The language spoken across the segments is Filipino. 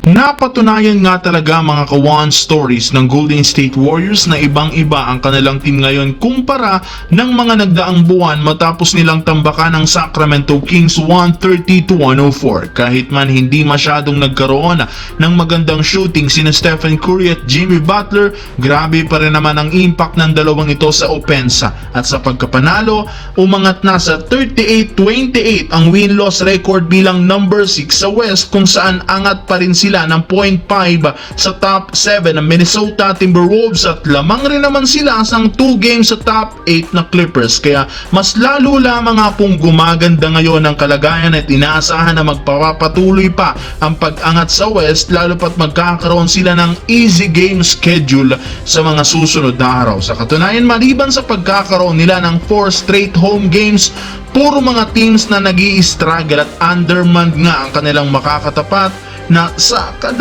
Napatunayan nga talaga mga ka-one stories ng Golden State Warriors na ibang-iba ang kanilang team ngayon kumpara ng mga nagdaang buwan matapos nilang tambakan ng Sacramento Kings 130-104. Kahit man hindi masyadong nagkaroon ng magandang shooting sina Stephen Curry at Jimmy Butler, grabe pa rin naman ang impact ng dalawang ito sa opensa. At sa pagkapanalo, umangat na sa 38-28 ang win-loss record bilang number 6 sa West, kung saan angat pa rin sila ng 0.5 sa top 7 ng Minnesota Timberwolves at lamang rin naman sila sang 2 games sa top 8 na Clippers. Kaya mas lalo lamang nga pong gumaganda ngayon ang kalagayan at inaasahan na magpapatuloy pa ang pag-angat sa West, lalo pat magkakaroon sila ng easy game schedule sa mga susunod na araw. Sa katunayan, maliban sa pagkakaroon nila ng 4 straight home games, puro mga teams na nag-i-struggle at undermanned nga ang kanilang makakatapat na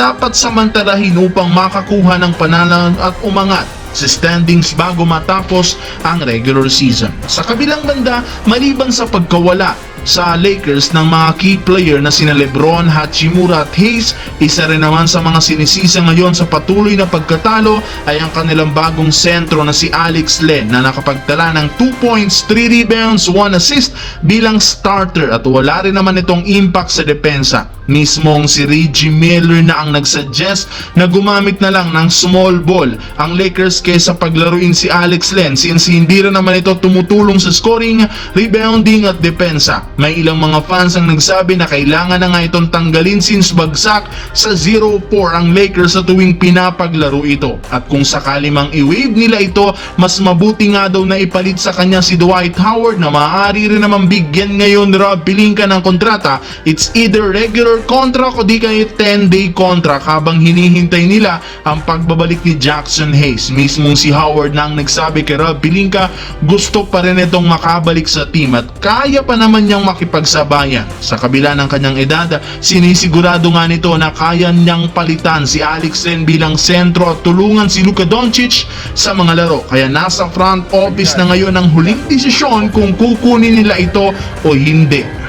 dapat samantalahin upang makakuha ng panalo at umangat sa standings bago matapos ang regular season. Sa kabilang banda, maliban sa pagkawala sa Lakers ng mga key player na sina LeBron, Hachimura at Hayes, isa rin naman sa mga sinisisa ngayon sa patuloy na pagkatalo ay ang kanilang bagong sentro na si Alex Len na nakapagtala ng 2 points, 3 rebounds, 1 assist bilang starter, at wala rin naman itong impact sa depensa. Mismong si Reggie Miller na ang nagsuggest na gumamit na lang ng small ball ang Lakers kaysa paglaruin si Alex Len, since hindi rin naman ito tumutulong sa scoring, rebounding at depensa. May ilang mga fans ang nagsabi na kailangan na nga itong tanggalin since bagsak sa 0-4 ang Lakers sa tuwing pinapaglaro ito. At kung sakali mang i-waive nila ito, mas mabuti nga daw na ipalit sa kanya si Dwight Howard na maaari rin naman bigyan ngayon Rob Pelinka ng kontrata. It's either regular contract o di kayo 10-day contract habang hinihintay nila ang pagbabalik ni Jackson Hayes. Mismong si Howard na ang nagsabi kay Rob Pelinka gusto pa rin itong makabalik sa team at kaya pa naman niyang makipagsabayan. Sa kabila ng kanyang edad, sinisigurado nga nito na kaya niyang palitan si Alex Len bilang sentro at tulungan si Luka Doncic sa mga laro. Kaya nasa front office na ngayon ang huling desisyon kung kukunin nila ito o hindi.